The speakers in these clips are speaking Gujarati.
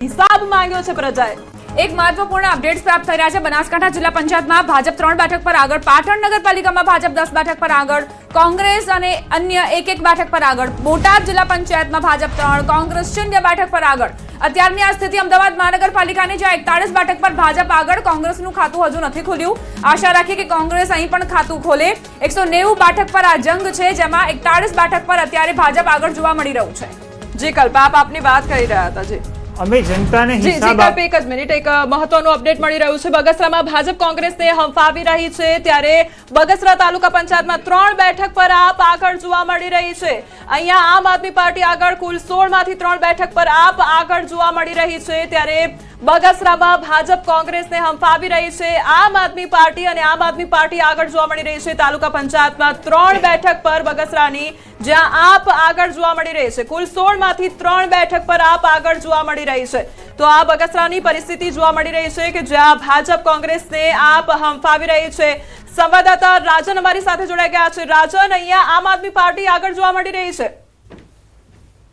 હિસાબ માંગ્યો છે પ્રજાએ। એક મહત્વપૂર્ણ અપડેટ્સ પ્રાપ્ત થઈ રહ્યા છે। બનાસકાંઠા જિલ્લા પંચાયતમાં ભાજપ 3 બેઠક પર આગળ, પાટણ નગરપાલિકામાં ભાજપ 10 બેઠક પર આગળ, કોંગ્રેસ અને અન્ય એક બેઠક પર આગળ, બોટાદ જિલ્લા પંચાયતમાં ભાજપ 3, કોંગ્રેસ 0 બેઠક પર આગળ। અત્યારની આ સ્થિતિ અમદાવાદ મહાનગરપાલિકાની જ્યાં 41 બેઠક પર ભાજપ આગળ, કોંગ્રેસનું ખાતું હજુ નથી ખુલ્યું। આશા રાખીએ કે કોંગ્રેસ અહીં પણ ખાતું ખોલે। 190 બેઠક પર આ જંગ છે, જેમાં 41 બેઠક પર અત્યારે ભાજપ આગળ જોવા મળી રહ્યું છે। જી કલ્પા, આપ આપની વાત કરી રહ્યા હતા। જી અમે જનતાને હિસાબ એક જ મિનિટ, એક મહત્વનું અપડેટ મળી રહ્યું છે। બગસરામાં ભાજપ કોંગ્રેસને હંફાવી રહી છે, ત્યારે બગસરા તાલુકા પંચાયતમાં 3 બેઠક પર આપ આગળ જોવા મળી રહી છે। અહીંયા આમ આદમી પાર્ટી આગળ, કુલ 16 માંથી 3 બેઠક પર આપ આગળ જોવા મળી રહી છે। ત્યારે બગસરામાં ભાજપ કોંગ્રેસને હંફાવી રહી છે, આમ આદમી પાર્ટી અને આમ આદમી પાર્ટી આગળ જોવા મળી રહી છે। તાલુકા પંચાયતમાં 3 બેઠક પર બગસરાની જ્યાં આપ આગળ જોવા મળી રહી છે, કુલ 16 માંથી 3 બેઠક પર આપ આગળ જોવા મળી રહી છે। તો આ બગસરાની પરિસ્થિતિ જોવા મળી રહી છે કે જ્યાં ભાજપ કોંગ્રેસને આપ હંફાવી રહી છે। સંવાદદાતા રાજન અમારી સાથે જોડાઈ ગયા છે। રાજન, અહીંયા આમ આદમી પાર્ટી આગળ જોવા મળી રહી છે।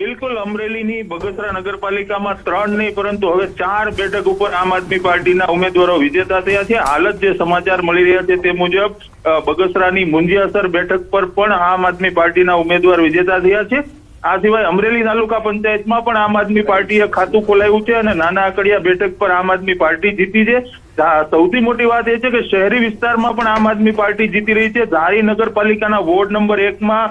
બિલકુલ, અમરેલીની બગસરા નગરપાલિકામાં 3 નહીં પરંતુ હવે 4 બેઠક ઉપર આમ આદમી પાર્ટીના ઉમેદવારો વિજેતા થયા છે। હાલ જ જે સમાચાર મળી રહ્યા છે તે મુજબ બગસરાની મુંજિયાસર બેઠક પર પણ આમ આદમી પાર્ટીના ઉમેદવાર વિજેતા થયા છે। આ સિવાય અમરેલી તાલુકા પંચાયતમાં પણ આમ આદમી પાર્ટીએ ખાતું ખોલાવ્યું છે અને નાના આકડિયા બેઠક પર આમ આદમી પાર્ટી જીતી છે। સૌથી મોટી વાત એ છે કે શહેરી વિસ્તારમાં પણ આમ આદમી પાર્ટી જીતી રહી છે। ધારી નગરપાલિકાના વોર્ડ નંબર 1 માં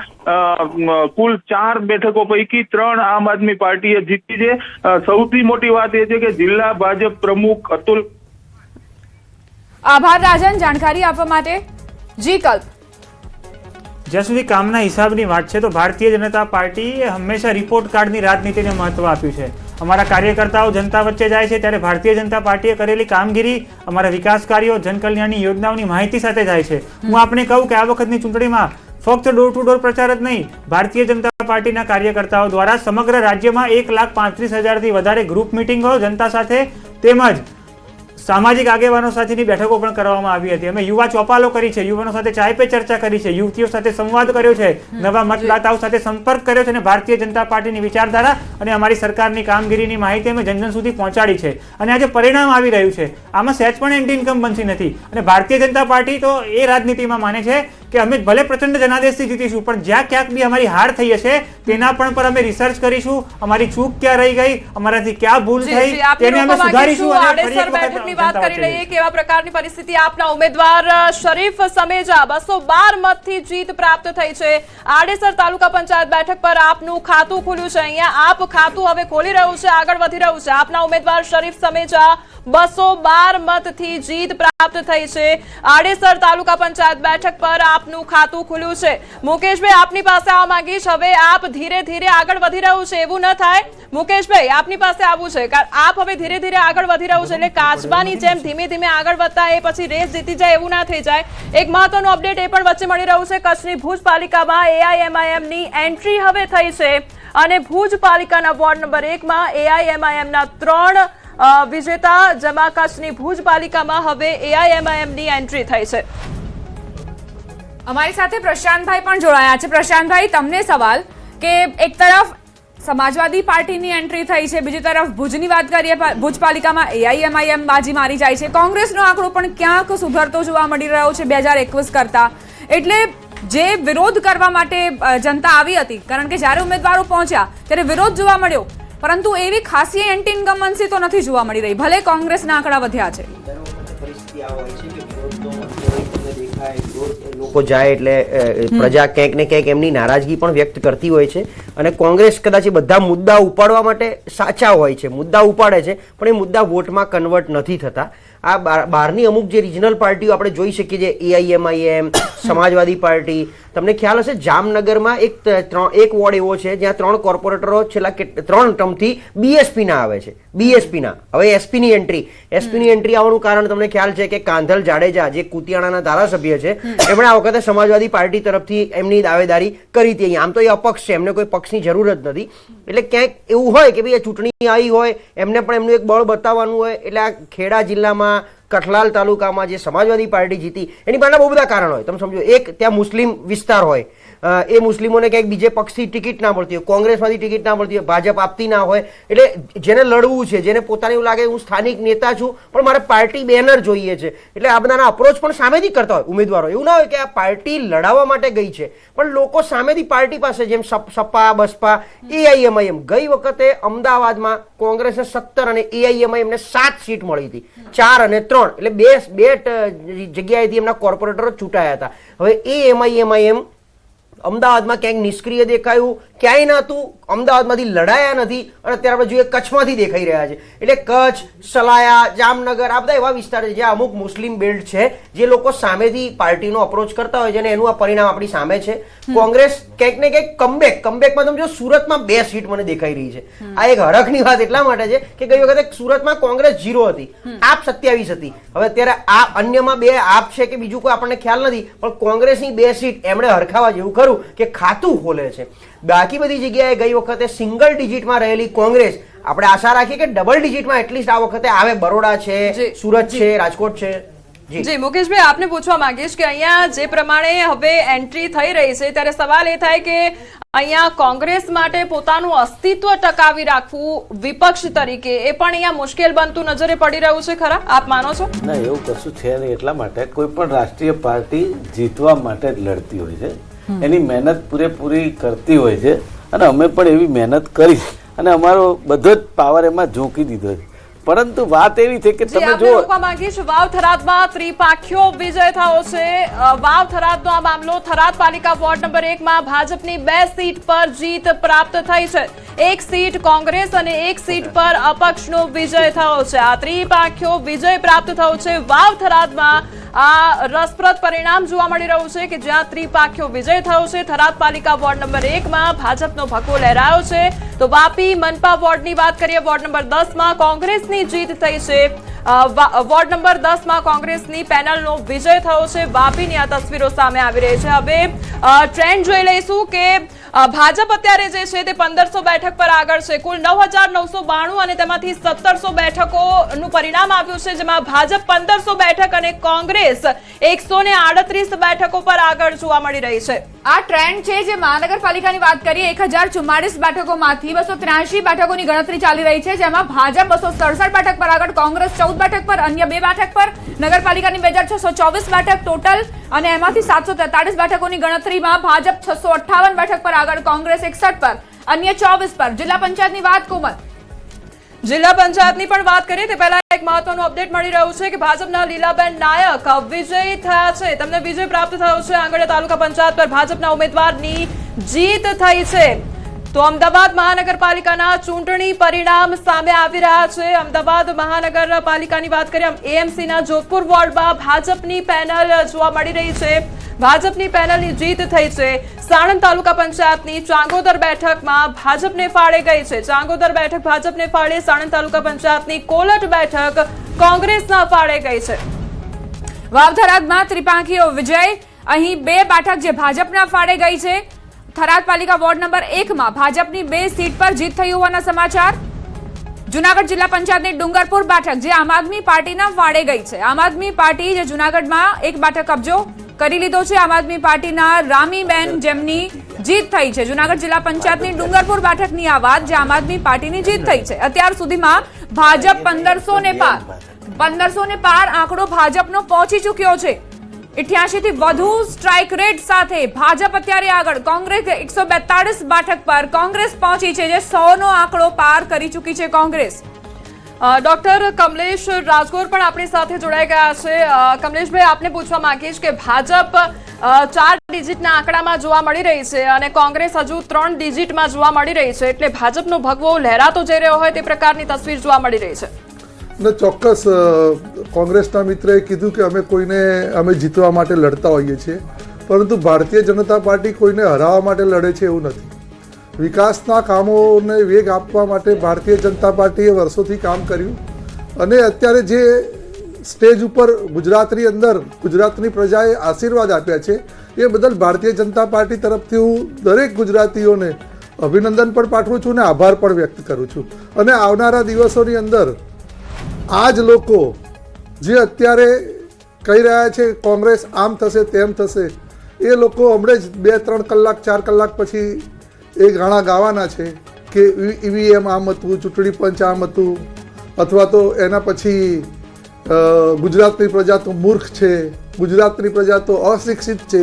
કુલ 4 બેઠકો પૈકી 3 આમ આદમી પાર્ટીએ જીતી છે। સૌથી મોટી વાત એ છે કે જિલ્લા ભાજપ પ્રમુખ અતુલ। આભાર રાજન, જાણકારી આપવા માટે। જી કલ્પ, જ્યાં સુધી કામના હિસાબની વાત છે તો ભારતીય જનતા પાર્ટીએ હંમેશા રિપોર્ટ કાર્ડની રાજનીતિને મહત્વ આપ્યું છે। અમારા કાર્યકર્તાઓ જનતા વચ્ચે જાય છે ત્યારે ભારતીય જનતા પાર્ટીએ કરેલી કામગીરી, અમારા વિકાસ કાર્યો, જનકલ્યાણની યોજનાઓની માહિતી સાથે જાય છે। હું આપને કહું કે આ વખતની ચૂંટણીમાં ફક્ત ડોર ટુ ડોર પ્રચાર જ નહીં, ભારતીય જનતા પાર્ટીના કાર્યકર્તાઓ દ્વારા સમગ્ર રાજ્યમાં 1,35,000થી વધારે ગ્રુપ મિટિંગો જનતા સાથે તેમજ સામાજિક આગેવાનો સાથેની બેઠકો પણ કરવામાં આવી હતી। અમે યુવા ચોપાલો કરી છે, યુવાનો સાથે ચાય પે ચર્ચા કરી છે, યુવતીઓ સાથે સંવાદ કર્યો છે, નવા મતદાતાઓ સાથે સંપર્ક કર્યો છે અને ભારતીય જનતા પાર્ટીની વિચારધારા અને અમારી સરકારની કામગીરીની માહિતી અમે જનજન સુધી પહોંચાડી છે અને આજે પરિણામ આવી રહ્યું છે। આમાં સહેજ પણ એન્ટી ઇન્કમ બનતી નથી અને ભારતીય જનતા પાર્ટી તો એ રાજનીતિમાં માને છે કે અમે ભલે પ્રચંડ જનાદેશથી જીતીશું પણ જ્યાં ક્યાંક બી અમારી હાર થઈ હશે તેના પણ પર અમે રિસર્ચ કરીશું, અમારી ચૂક ક્યાં રહી ગઈ, અમારાથી ક્યાં ભૂલ થઈ તેને અમે સુધારીશું અને ફરી એક વખત વાત કરી લઈએ કેવા પ્રકારની પરિસ્થિતિ। આપના ઉમેદવાર શરીફ સમેજા 212 મતથી જીત પ્રાપ્ત થઈ છે। આડેસર તાલુકા પંચાયત બેઠક પર આપનું ખાતું ખુલ્યું છે। અહીંયા આપ ખાતું હવે ખોલી રહ્યું છે, આગળ વધી રહ્યું છે। આપના ઉમેદવાર શરીફ સમેજા 212 મતથી જીત પ્રાપ્ત થઈ છે। આડેસર તાલુકા પંચાયત બેઠક પર આપનું ખાતું ખુલ્યું છે। મુકેશભાઈ, આપની પાસે આવવા માંગીશ। હવે આપ ધીરે ધીરે આગળ વધી રહ્યું છે એવું ન થાય। મુકેશભાઈ, આપની પાસે આવવું છે કારણ આપ હવે ધીરે ધીરે આગળ વધી રહ્યું છે એટલે કાચબાની જેમ ધીમે ધીમે આગળ વધતા એ પછી રેસ જીતી જાય એવું ના થઈ જાય। એક મહત્વનું અપડેટ એ પણ વચ્ચે મળી રહ્યું છે, કચ્છની ભુજ પાલિકામાં AIMIM ની એન્ટ્રી હવે થઈ છે અને ભુજ પાલિકાના વોર્ડ નંબર 1 માં AIMIM ના 3 વિજેતા, જેમાં કચ્છની ભુજ પાલિકામાં હવે AIMIM ની એન્ટ્રી થઈ છે। અમારી સાથે પ્રશાંતભાઈ પણ જોડાયા છે। પ્રશાંતભાઈ, તમને સવાલ કે એક તરફ સમાજવાદી પાર્ટીની એન્ટ્રી થઈ છે, બીજી તરફ ભુજની વાત કરીએ, ભુજ પાલિકામાં AIMIM બાજી મારી જાય છે, કોંગ્રેસનો આંકડો પણ ક્યાંક સુધરતો જોવા મળી રહ્યો છે 2021 કરતા। એટલે જે વિરોધ કરવા માટે જનતા આવી હતી, કારણ કે જ્યારે ઉમેદવારો પહોંચ્યા ત્યારે વિરોધ જોવા મળ્યો, પરંતુ એવી ખાસી એન્ટી ઇન્કમ્બન્સી તો નથી જોવા મળી રહી, ભલે કોંગ્રેસના આંકડા વધ્યા છે। લોકો જાય એટલે પ્રજા ક્યાંક ને ક્યાંક એમની નારાજગી પણ વ્યક્ત કરતી હોય છે અને કોંગ્રેસ કદાચ એ બધા મુદ્દા ઉપાડવા માટે સાચા હોય છે, મુદ્દા ઉપાડે છે પણ એ મુદ્દા વોટમાં કન્વર્ટ નથી થતા। આ બહારની અમુક જે રિજનલ પાર્ટીઓ આપણે જોઈ શકીએ છીએ, AIMIM, સમાજવાદી પાર્ટી, તમને ખ્યાલ હશે જામનગરમાં એક વોર્ડ એવો છે જ્યાં 3 કોર્પોરેટરો છેલ્લા 3 ટર્મથી BSP ના આવે છે, BSP ના, હવે SP ની એન્ટ્રી આવવાનું કારણ તમને ખ્યાલ છે કે કાંધલ જાડેજા જે કુતિયાણાના ધારાસભ્ય છે એમણે આ વખતે સમાજવાદી પાર્ટી તરફથી એમની દાવેદારી કરી હતી। આમ તો એ અપક્ષ છે, એમને કોઈ પક્ષની જરૂર જ નથી, એટલે ક્યાંક એવું હોય કે ભાઈ ચૂંટણી આવી હોય એમને પણ એમનું એક બળ બતાવવાનું હોય, એટલે આ ખેડા જિલ્લામાં કઠલાલ તાલુકામાં જે સમાજવાદી પાર્ટી જીતી એની પાછળ બહુ બધા કારણ હોય। તમે સમજો, એક ત્યાં મુસ્લિમ વિસ્તાર હોય, એ મુસ્લિમોને ક્યાંક બીજે પક્ષથી ટિકિટ ના મળતી હોય, કોંગ્રેસમાંથી ટિકિટ ના મળતી હોય, ભાજપ આપતી ના હોય, એટલે જેને લડવું છે, જેને પોતાને એવું લાગે હું સ્થાનિક નેતા છું પણ મારે પાર્ટી બેનર જોઈએ છે, એટલે આ બધાના અપ્રોચ પણ સામેથી કરતા હોય ઉમેદવારો. એવું ના હોય કે આ પાર્ટી લડાવવા માટે ગઈ છે, પણ લોકો સામેથી પાર્ટી પાસે, જેમ સપા, બસપા, AIMIM ગઈ વખતે અમદાવાદમાં કોંગ્રેસને 17 અને AIMIM ને 7 સીટ મળી હતી, 4 અને 3, એટલે બે જગ્યાએથી એમના કોર્પોરેટરો ચૂંટાયા હતા. હવે AIMIM અમદાવાદમાં ક્યાંક નિષ્ક્રિય દેખાયું, ક્યાંય નહોતું, અમદાવાદમાંથી લડાયા નથી, અને અત્યારે આપણે જોઈએ કચ્છમાંથી દેખાઈ રહ્યા છે. એટલે કચ્છ, સલાયા, જામનગર આ બધા એવા વિસ્તાર છે જ્યાં અમુક મુસ્લિમ બેલ્ટ છે, જે લોકો સામેથી પાર્ટીનો અપ્રોચ કરતા હોય છે, અને એનું આ પરિણામ આપણી સામે છે. કોંગ્રેસ ક્યાંક ને ક્યાંક કમબેકમાં તમે જો સુરતમાં 2 સીટ મને દેખાઈ રહી છે. આ એક હરખની વાત એટલા માટે છે કે ગઈ વખતે સુરતમાં કોંગ્રેસ 0 હતી, આપ 27 હતી. હવે અત્યારે આ અન્યમાં 2 આપ છે કે બીજું કોઈ આપણને ખ્યાલ નથી, પણ કોંગ્રેસની 2 સીટ એમણે હરખાવા જેવું ખરું કે ખાતું ખોલે છે. બાકી બધી જગ્યાએ ગઈ વખતે સિંગલ ડિજિટમાં રહેલી કોંગ્રેસ, આપણે આશા રાખીએ કે ડબલ ડિજિટમાં એટલીસ્ટ આ વખતે આવે. બરોડા છે, સુરત છે, રાજકોટ છે. જી મુકેશભાઈ, આપને પૂછવા માંગીશ કે અહીંયા જે પ્રમાણે હવે એન્ટ્રી થઈ રહી છે ત્યારે સવાલ એ થાય કે અહીંયા કોંગ્રેસ માટે પોતાનું અસ્તિત્વ ટકાવી રાખવું વિપક્ષ તરીકે એ પણ અહીંયા મુશ્કેલ બનતું નજરે પડી રહ્યું છે ખરા, આપ માનો છો? ના, એવું કશું છે નહીં. એટલા માટે કોઈ પણ રાષ્ટ્રીય પાર્ટી જીતવા માટે જ લડતી હોય છે, એની મહેનત પૂરેપૂરી કરતી હોય છે, અને અમે પણ એવી મહેનત કરી અને અમારો બધો જ પાવર એમાં ઝોંકી દીધો છે. પરંતુ વાત એવી છે કે તમે જો વાવ થરાદમાં ત્રિપાખ્યો વિજય થયો છે. વાવ થરાદનો આ મામલો, થરાદ પાલિકા વોર્ડ નંબર 1 માં ભાજપની 2 સીટ પર જીત પ્રાપ્ત થઈ છે. 1 સીટ કોંગ્રેસ અને 1 સીટ પર અપક્ષનો વિજય થયો છે. આ ત્રિપાખ્યો વિજય પ્રાપ્ત થયો છે વાવ થરાદમાં. આ રસપ્રદ પરિણામ જોવા મળી રહ્યું છે કે જ્યાં ત્રિપાખ્યો વિજય થયો છે. થરાદ પાલિકા વોર્ડ નંબર 1 માં ભાજપનો ભગવો લહેરાયો છે. તો વાપી મનપા વોર્ડની વાત કરીએ, વોર્ડ નંબર 10 માં કોંગ્રેસની જીત થઈ છે. વોર્ડ નંબર 10 માં કોંગ્રેસની પેનલનો વિજય થયો છે. વાપીની આ તસવીરો સામે આવી રહી છે. હવે ટ્રેન્ડ જોઈ લઈશું કે ભાજપ અત્યારે જે છે તે 1500 બેઠક પર આગળ છે. કુલ 9992 અને તેમાંથી 1700 બેઠકોનું પરિણામ આવ્યું છે, જેમાં ભાજપ 1500 બેઠક અને કોંગ્રેસ 138 બેઠકો પર આગળ જોવા મળી રહી છે. આ ટ્રેન્ડ છે. જે મહાનગરપાલિકાની વાત કરીએ, 1044 બેઠકોમાંથી 283 બેઠકોની ગણતરી ચાલી રહી છે, જેમાં ભાજપ 267 બેઠક પર આગળ, કોંગ્રેસ 14 બેઠક પર, અન્ય 2 બેઠક પર. નગરપાલિકાની 2624 બેઠક ટોટલ, અને એમાંથી 743 બેઠકોની ગણતરીમાં ભાજપ 658 બેઠક પર આગળ, કોંગ્રેસ 61 પર, અન્ય 24 પર. જિલ્લા પંચાયતની વાત, કોમલ, જિલ્લા પંચાયતની પણ વાત કરીએ તે પહેલા એક મહત્વનું અપડેટ મળી રહ્યું છે કે ભાજપના લીલાબેન નાયક વિજય થયા છે. તેમને વિજય પ્રાપ્ત થયો છે. આંગડિયા તાલુકા પંચાયત પર ભાજપના ઉમેદવારની જીત થઈ છે. તો અમદાવાદ મહાનગરપાલિકાના ચૂંટણી પરિણામ સામે આવી રહ્યા છે. અમદાવાદ મહાનગરપાલિકાની વાત કરીએ, AMCના જોધપુર વોર્ડમાં ભાજપની પેનલ જોવા મળી રહી છે. ભાજપની પેનલની જીત થઈ છે. સાણંદ તાલુકા પંચાયતની ચાંગોદર બેઠકમાં ભાજપને ફાળે ગઈ છે. ચાંગોદર બેઠક ભાજપને ફાળે. સાણંદ તાલુકા પંચાયતની કોલટ બેઠક કોંગ્રેસના ફાળે ગઈ છે. વાવ થરાદમાં ત્રિપાંખીયો વિજય, અહીં 2 બેઠક જે ભાજપના ફાળે ગઈ છે. થરાદ પાલિકા વોર્ડ નંબર 1 માં ભાજપની 2 સીટ પર જીત થઈ હોવાના સમાચાર. જુનાગઢ જિલ્લા પંચાયતની ડુંગરપુર બેઠક જે આમ આદમી પાર્ટીના ફાળે ગઈ છે. આમ આદમી પાર્ટી જે જુનાગઢમાં 1 બેઠક કબજો કરી લીધો છે. આમ આદમી પાર્ટીના રામીબેન, જેમની જીત થઈ છે. જુનાગઢ જિલ્લા પંચાયતની ડુંગરપુર બેઠકની આ વાત, જે આમ આદમી પાર્ટીની જીત થઈ છે. અત્યાર સુધીમાં ભાજપ 1500 ને પાર આંકડો ભાજપનો પહોંચી ચૂક્યો છે. 88 થી વધુ સ્ટ્રાઇક રેટ સાથે ભાજપ અત્યારે આગળ. કોંગ્રેસ 142 બેઠક પર કોંગ્રેસ પહોંચી છે, જે 100 નો આંકડો પાર કરી ચૂકી છે કોંગ્રેસ. ડોક્ટર કમલેશ રાજગોર પણ આપણી સાથે જોડાઈ ગયા છે. કમલેશભાઈ, આપને પૂછવા માંગીશ કે ભાજપ 4 ડિજિટના આંકડામાં જોવા મળી રહી છે અને કોંગ્રેસ હજુ 3 ડિજિટમાં જોવા મળી રહી છે, એટલે ભાજપનો ભગવો લહેરાતો જઈ રહ્યો હોય તે પ્રકારની તસવીર જોવા મળી રહી છે. ને ચોક્કસ કોંગ્રેસના મિત્રએ કીધું કે અમે જીતવા માટે લડતા હોઈએ છીએ, પરંતુ ભારતીય જનતા પાર્ટી કોઈને હરાવવા માટે લડે છે એવું નથી. વિકાસના કામોને વેગ આપવા માટે ભારતીય જનતા પાર્ટીએ વર્ષોથી કામ કર્યું, અને અત્યારે જે સ્ટેજ ઉપર ગુજરાતની પ્રજાએ આશીર્વાદ આપ્યા છે એ બદલ ભારતીય જનતા પાર્ટી તરફથી હું દરેક ગુજરાતીઓને અભિનંદન પણ પાઠવું છું અને આભાર પણ વ્યક્ત કરું છું. અને આવનારા દિવસોની અંદર આ જ લોકો જે અત્યારે કહી રહ્યા છે કોંગ્રેસ આમ થશે તેમ થશે, એ લોકો હમણાં જ 2-3 કલાક 4 કલાક પછી એ ગાણા ગાવાના છે કે ઈવીએમ આમ હતું, ચૂંટણી પંચ આમ હતું, અથવા તો એના પછી ગુજરાતની પ્રજા તો મૂર્ખ છે, ગુજરાતની પ્રજા તો અશિક્ષિત છે,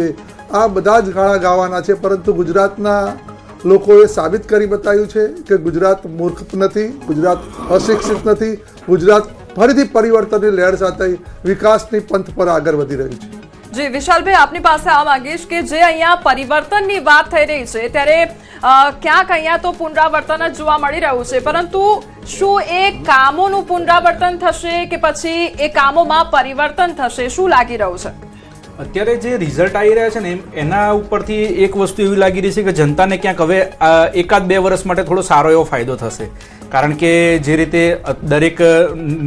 આ બધા જ ગાણા ગાવાના છે. પરંતુ ગુજરાતના લોકોએ સાબિત કરી બતાવ્યું છે કે ગુજરાત મૂર્ખ નથી, ગુજરાત અશિક્ષિત નથી, ગુજરાત ફરીથી પરિવર્તનની લહેર સાથે વિકાસની પંથ પર આગળ વધી રહ્યું છે. જી વિશાલભાઈ, આપની પાસે આ માંગીશ કે જે અહીંયા પરિવર્તનની વાત થઈ રહી છે ત્યારે ક્યાંક અહીંયા તો પુનરાવર્તન જ જોવા મળી રહ્યું છે, પરંતુ શું એ કામોનું પુનરાવર્તન થશે કે પછી એ કામોમાં પરિવર્તન થશે, શું લાગી રહ્યું છે? અત્યારે જે રિઝલ્ટ આવી રહ્યા છે ને એના ઉપરથી એક વસ્તુ એવી લાગી રહી છે કે જનતાને ક્યાંક હવે 1-2 વર્ષ માટે થોડો સારો એવો ફાયદો થશે. કારણ કે જે રીતે દરેક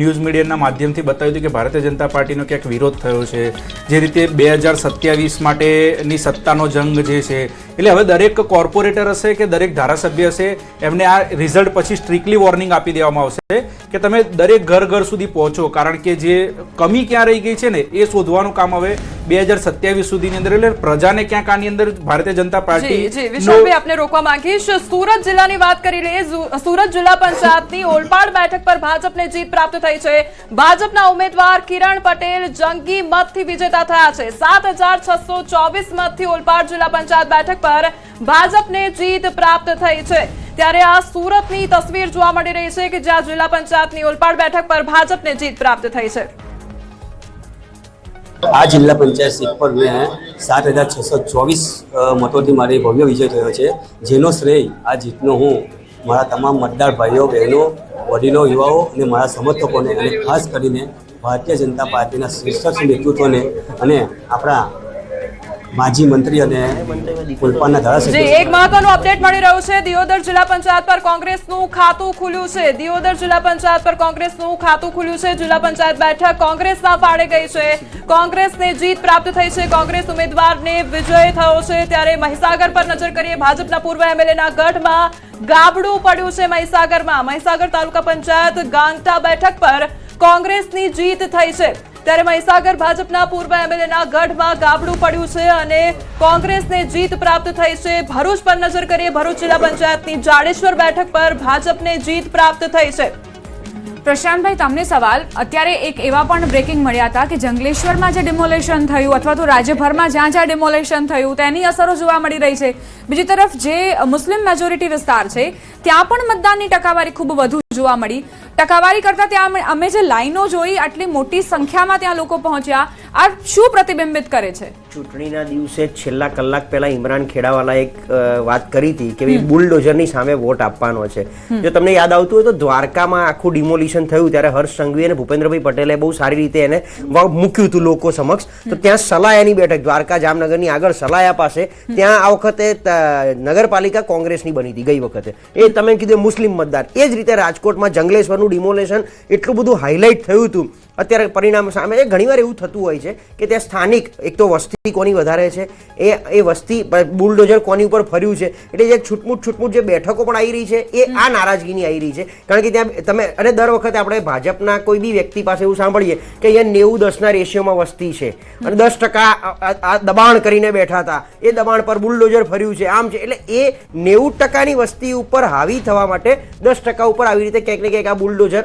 ન્યૂઝ મીડિયાના માધ્યમથી બતાવ્યું હતું કે ભારતીય જનતા પાર્ટીનો ક્યાંક વિરોધ થયો છે, જે રીતે 2027 માટેની સત્તાનો જંગ જે છે, એટલે હવે દરેક કોર્પોરેટર હશે કે દરેક ધારાસભ્ય હશે એમને આ રિઝલ્ટ પછી સ્ટ્રિક્ટલી વોર્નિંગ આપી દેવામાં આવશે કે તમે દરેક ઘર સુધી પહોંચો, કારણ કે જે કમી ક્યાં રહી ગઈ છે ને એ શોધવાનું કામ હવે 2027 સુધીની અંદર, એટલે પ્રજાને ક્યાંક આની અંદર ભારતીય જનતા પાર્ટી. જી વિશાલભાઈ, આપને રોકવા માંગીશ. સુરત જિલ્લાની વાત કરી લઈએ. સુરત જિલ્લા પંચાયતની ઓલપાડ બેઠક પર ભાજપને જીત પ્રાપ્ત થઈ છે. ભાજપના ઉમેદવાર કિરણ પટેલ જંગી મતથી વિજેતા થયા છે. 7624 મતથી ઓલપાડ જિલ્લા પંચાયત બેઠક પર ભાજપને જીત પ્રાપ્ત થઈ છે. ત્યારે આ સુરતની તસવીર જોવા મળી રહી છે કે જ્યાં જિલ્લા પંચાયતની ઓલપાડ બેઠક પર ભાજપને જીત પ્રાપ્ત થઈ છે. આ જિલ્લા પંચાયત સીટ પર મેં 7624 મતોથી મારી ભવ્ય વિજય થયો છે, જેનો શ્રેય આ જીતનો હું મારા તમામ મતદાર ભાઈઓ બહેનો, વડીલો, યુવાઓ અને મારા સમર્થકોને અને ખાસ કરીને ભારતીય જનતા પાર્ટીના શીર્ષક નેતૃત્વને અને આપણા માજી મંત્રી અને ઓલપાડના ધારાસભ્ય. એક મહત્વનું અપડેટ મળી રહ્યું છે. દિયોદર જિલ્લા પંચાયત પર કોંગ્રેસનું ખાતું ખુલ્યું છે. દિયોદર જિલ્લા પંચાયત પર કોંગ્રેસનું ખાતું ખુલ્યું છે. જિલ્લા પંચાયત બેઠક કોંગ્રેસના ફાળે ગઈ છે. કોંગ્રેસને જીત પ્રાપ્ત થઈ છે. કોંગ્રેસ ઉમેદવારને વિજય થયો છે. ત્યારે મહીસાગર પર નજર કરીએ. ભાજપના પૂર્વ એમએલએના ગઢમાં ગાબડું પડ્યું છે. મહીસાગર તાલુકા પંચાયત ગાંગટા બેઠક પર કોંગ્રેસની જીત થઈ છે. ત્યારે મહીસાગર ભાજપના પૂર્વ એમએલએના ગઢમાં ગાબડું પડ્યું છે અને કોંગ્રેસને જીત પ્રાપ્ત થઈ છે. ભરૂચ પર નજર કરીએ. ભરૂચ જિલ્લા પંચાયતની જાડેશ્વર બેઠક પર ભાજપને જીત પ્રાપ્ત થઈ છે. પ્રશાંતભાઈ, તમને સવાલ. અત્યારે એક એવા પણ બ્રેકિંગ મળ્યા હતા કે જંગલેશ્વરમાં જે ડિમોલેશન થયું અથવા તો રાજ્યભરમાં જ્યાં જ્યાં ડિમોલેશન થયું તેની અસરો જોવા મળી રહી છે. બીજી તરફ જે મુસ્લિમ મેજોરિટી વિસ્તાર છે ત્યાં પણ મતદાનની ટકાવારી ખૂબ વધુ જોવા મળી. ટકાવારી કરતા ત્યાં અમે જે લાઈનો જોઈ, આટલી મોટી સંખ્યામાં ત્યાં લોકો પહોંચ્યા, આ શું પ્રતિબિંબિત કરે છે? ચૂંટણીના દિવસે છેલ્લા કલાક પહેલા ઇમરાન ખેડાવાલા એક વાત કરી હતી કે બુલડોઝરની સામે વોટ આપવાનો છે. જો તમને યાદ આવતું હોય તો દ્વારકામાં આખું ડિમોલિશન થયું ત્યારે હર્ષ સંઘવી અને ભૂપેન્દ્રભાઈ પટેલે બહુ સારી રીતે એને મૂક્યું હતું લોકો સમક્ષ. તો ત્યાં સલાયાની બેઠક દ્વારકા જામનગરની આગળ સલાયા પાસે ત્યાં આ વખતે નગરપાલિકા કોંગ્રેસની બની હતી ગઈ વખતે. એ તમે કીધું મુસ્લિમ મતદાર. એ જ રીતે રાજકોટમાં જંગલેશ્વરનું ડિમોલેશન એટલું બધું હાઇલાઇટ થયું હતું. અત્યારે પરિણામ સામે ઘણીવાર એવું થતું હોય છે કે ત્યાં સ્થાનિક એક તો વસ્તી કોની વધારે છે, એ વસ્તી બુલડોઝર કોની ઉપર ફર્યું છે, એટલે જે છૂટમૂટ જે બેઠકો પણ આવી રહી છે એ આ નારાજગીની આવી રહી છે. કારણ કે ત્યાં તમે અને દર વખતે આપણે ભાજપના કોઈ બી વ્યક્તિ પાસે એવું સાંભળીએ કે અહીંયા 90-10ના રેશિયોમાં વસ્તી છે અને 10% દબાણ કરીને બેઠા હતા, એ દબાણ પર બુલડોઝર ફર્યું છે, આમ છે. એટલે એ 90%ની વસ્તી ઉપર હાવી થવા માટે 10% ઉપર આવી રીતે ક્યાંક ને ક્યાંક આ બુલડોઝર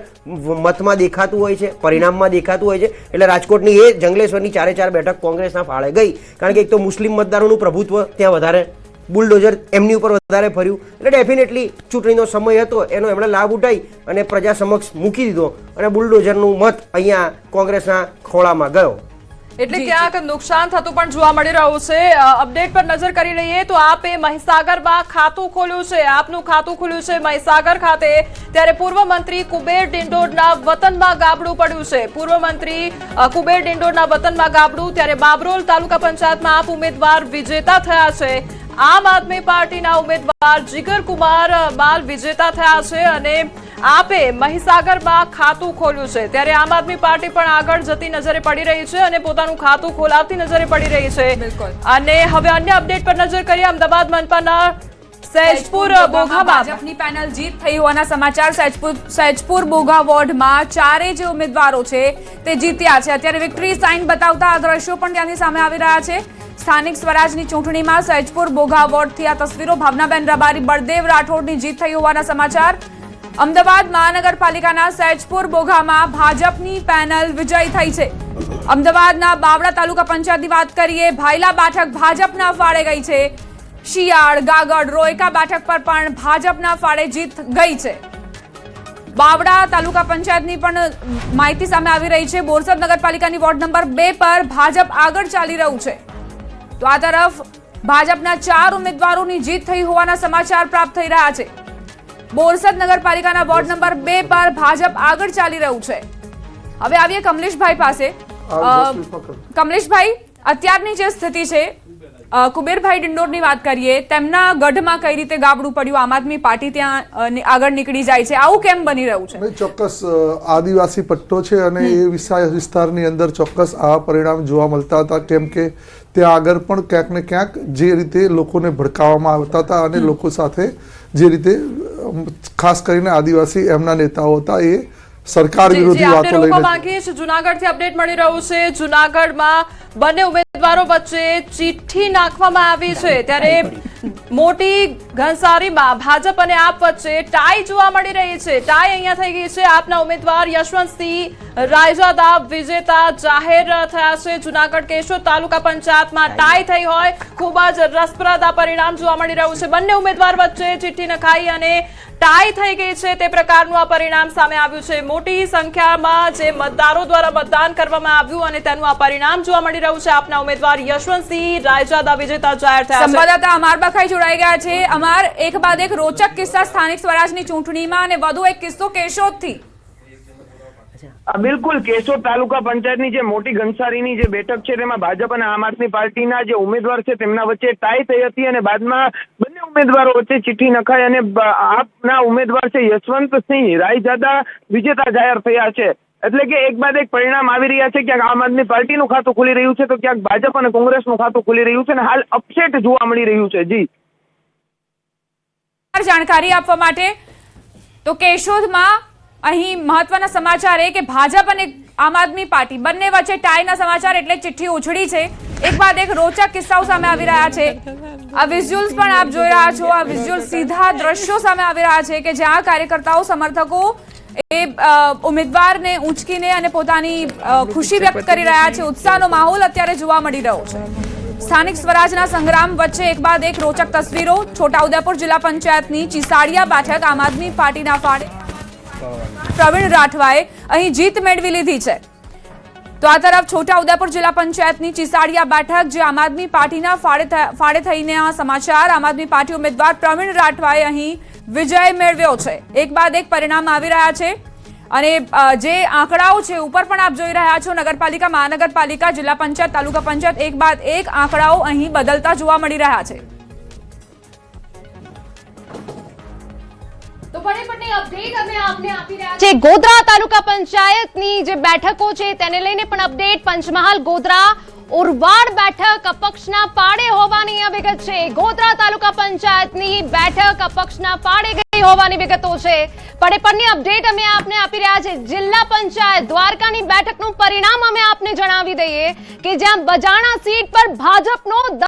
મતમાં દેખાતું હોય છે, પરિણામ દેખાતું હોય છે. એટલે રાજકોટની એ જંગલેશ્વરની 4 બેઠક કોંગ્રેસના ફાળે ગઈ, કારણ કે એક તો મુસ્લિમ મતદારોનું પ્રભુત્વ ત્યાં વધારે, બુલડોઝર એમની ઉપર વધારે ફર્યું. એટલે ડેફિનેટલી ચૂંટણીનો સમય હતો એનો એમણે લાભ ઉઠાવી અને પ્રજા સમક્ષ મૂકી દીધો અને બુલડોઝરનું મત અહીંયા કોંગ્રેસના ખોળામાં ગયો. એટલે ક્યાંક નુકસાન થતું પણ જોવા મળી રહ્યું છે. અપડેટ પર નજર કરી લઈએ તો આપે મહીસાગરમાં ખાતું ખોલ્યું છે. આપનું ખાતું ખુલ્યું છે મહીસાગર ખાતે. ત્યારે પૂર્વ મંત્રી કુબેર ડિંડોરના વતનમાં ગાબડું પડ્યું છે. પૂર્વ મંત્રી કુબેર ડિંડોરના વતનમાં ગાબડું. ત્યારે બાબરોલ તાલુકા પંચાયતમાં આપ ઉમેદવાર વિજેતા થયા છે. આમ આદમી પાર્ટીના ઉમેદવાર જીગર કુમાર બાલ વિજેતા થયા છે અને આપે મહીસાગરમાં ખાતું ખોલ્યું છે. ત્યારે આમ આદમી પાર્ટી પણ આગળ જતી નજરે પડી રહી છે અને પોતાનું ખાતું ખોલાવતી નજરે પડી રહી છે. અને હવે અન્ય અપડેટ પર નજર કરીએ. અમદાવાદ મનપાના સૈજપુર બોઘામાં ભાજપની પેનલ જીત થઈ હોવાના સમાચાર. સૈજપુર બોઘા વોર્ડમાં 4 જે ઉમેદવારો છે તે જીત્યા છે. અત્યારે વિક્ટરી સાઇન બતાવતા આ દ્રશ્યો પણ ત્યાંની સામે આવી રહ્યા છે. સ્થાનિક સ્વરાજની ચૂંટણીમાં સહેજપુર બોઘા વોર્ડથી આ તસવીરો. ભાવનાબેન રબારી, બળદેવ રાઠોડની જીત થઈ હોવાના સમાચાર. અમદાવાદ મહાનગરપાલિકાના સહેજપુર બોઘામાં ભાજપની પેનલ વિજયી થઈ છે. અમદાવાદના બાવળા તાલુકા પંચાયતની વાત કરીએ, ભાયલા બેઠક ભાજપના ફાળે ગઈ છે. શિયાળ, ગાગડ, રોયકા બેઠક પર પણ ભાજપના ફાળે જીત ગઈ છે. બાવળા તાલુકા પંચાયતની પણ માહિતી સામે આવી રહી છે. બોરસદ નગરપાલિકાની વોર્ડ નંબર 2 પર ભાજપ આગળ ચાલી રહ્યું છે. તો આ તરફ ભાજપના 4 ઉમેદવારોની જીત થઈ હોવાના સમાચાર પ્રાપ્ત થઈ રહ્યા છે. બોરસદ નગરપાલિકાના વોર્ડ નંબર 2 પર ભાજપ આગળ ચાલી રહ્યું છે. હવે આવીએ કમલેશભાઈ પાસે. કમલેશભાઈ, અત્યારની જે સ્થિતિ છે, કુબેરભાઈ ડિંડોરની વાત કરીએ, તેમના ગઢમાં કઈ રીતે ગાબડું પડ્યું, આમ આદમી પાર્ટી ત્યાં આગળ નીકળી જાય છે, આવું કેમ બની રહ્યું છે? ચોક્કસ આદિવાસી પટ્ટો છે અને એ વિસ્તારની અંદર ચોક્કસ આવા પરિણામ જોવા મળતા હતા, કેમ કે ત્યાં આગળ પણ ક્યાંક ને ક્યાંક જે રીતે લોકોને ભડકાવવામાં આવતા હતા અને લોકો સાથે જે રીતે ખાસ કરીને આદિવાસી એમના નેતાઓ હતા એ સરકાર વિરોધી વાતો લઈને. જુનાગઢથી અપડેટ મળી રહ્યું છે. જુનાગઢમાં બંને ઉમેદવારો વચ્ચે ચિઠ્ઠી નાખવામાં આવી છે, ત્યારે મોટી ઘનસારીમાં ભાજપ અને આપ વચ્ચે ટાઈ જોવા મળી રહી છે. ટાઈ અહીંયા થઈ ગઈ છે. આપના ઉમેદવાર યશવંતસિંહ રાયજાદા વિજેતા જાહેર થયા છે. જુનાગઢ કેશોદ તાલુકા પંચાયતમાં ટાઈ થઈ હોય, ખૂબ જ રસપ્રદ આ પરિણામ જોવા મળી રહ્યું છે. બંને ઉમેદવાર વચ્ચે ચિઠ્ઠી નખાઈ અને ટાઈ થઈ ગઈ છે, તે પ્રકારનું આ પરિણામ સામે આવ્યું છે. મોટી સંખ્યામાં જે મતદારો દ્વારા મતદાન કરવામાં આવ્યું અને તેનું આ પરિણામ જોવા મળી રહ્યું છે. આપના ઉમેદવાર યશવંતસિંહ રાયજાદા વિજેતા જાહેર થયા છે. સંવાદદાતા અમાર બખાઈ જોડાઈ ગયા છે. અમાર, એક બાદ એક રોચક કિસ્સા સ્થાનિક સ્વરાજની ચૂંટણીમાં અને વધુ એક કિસ્સો કેશોદથી. બિલકુલ, કેશોદ તાલુકા પંચાયતની જે મોટી ઘનસારીની જે બેઠક છે તેમાં ભાજપ અને આમ આદમી પાર્ટીના જે ઉમેદવાર છે તેમના વચ્ચે ટાઈ થઈ હતી અને બાદમાં બંને ઉમેદવારો વચ્ચે ચિઠ્ઠી નખાઈ અને આપના ઉમેદવાર છે યશવંતસિંહ રાયજાદા વિજેતા જાહેર થયા છે. એટલે કે એક બાદ એક પરિણામ આવી રહ્યા છે. ક્યાંક આમ આદમી પાર્ટીનું ખાતું ખુલી રહ્યું છે તો ક્યાંક ભાજપ અને કોંગ્રેસનું ખાતું ખુલી રહ્યું છે અને હાલ અપસેટ જોવા મળી રહ્યું છે. જી, જાણકારી આપવા માટે. તો કેશોદમાં અહીં મહત્વના સમાચાર એ કે ભાજપ અને આમ આદમી પાર્ટી બંને વચ્ચે ટાઈના સમાચાર એટલે ચિઠ્ઠી ઉછળી છે. એક બાદ એક રોચક કિસ્સાઓ સામે આવી રહ્યા છે. આ વિઝ્યુઅલ્સ પણ આપ જોઈ રહ્યા છો. આ વિઝ્યુઅલ્સ સીધા દ્રશ્યો સામે આવી રહ્યા છે કે જ્યાં કાર્યકર્તાઓ, સમર્થકો એ ઉમેદવારને ઊંચકીને અને પોતાની ખુશી વ્યક્ત કરી રહ્યા છે. ઉત્સાહનો માહોલ અત્યારે જોવા મળી રહ્યો છે. સ્થાનિક સ્વરાજના સંગ્રામ વચ્ચે એક બાદ એક રોચક તસવીરો. છોટાઉદેપુર જિલ્લા પંચાયતની ચિસાડિયા બેઠક આમ આદમી પાર્ટીના ફાળે પ્રવીણ રાઠવાએ અહીં જીત મેળવી લીધી છે. તો આ તરફ છોટાઉદેપુર જિલ્લા પંચાયતની ચિસાડિયા બેઠક જે આમ આદમી પાર્ટીના ફાળે થઈને આ સમાચાર. આમ આદમી પાર્ટી ઉમેદવાર પ્રવીણ રાઠવાએ અહીં વિજય મેળવ્યો છે. એક બાદ એક પરિણામ આવી રહ્યા છે અને જે આંકડાઓ છે ઉપર પણ આપ જોઈ રહ્યા છો. નગરપાલિકા, મહાનગરપાલિકા, જિલ્લા પંચાયત, તાલુકા પંચાયત, એક બાદ એક આંકડાઓ અહીં બદલતા જોવા મળી રહ્યા છે. જે ગોધરા તાલુકા પંચાયતની જે બેઠકો છે તેને લઈને પણ અપડેટ. પંચમહાલ ગોધરા ઉરવાડ બેઠક અપક્ષના પાડે હોવાની આ વિગત છે. ગોધરા તાલુકા પંચાયતની બેઠક અપક્ષના પાડે ગઈ હોવાની વિગતો છે. પડેપણની અપડેટ અમે આપને આપી રહ્યા છે. જિલ્લા પંચાયત દ્વારકાની બેઠકનું પરિણામ અમે આપને જણાવી દઈએ કે જ્યાં બજાણા સીટ પર ભાજપનો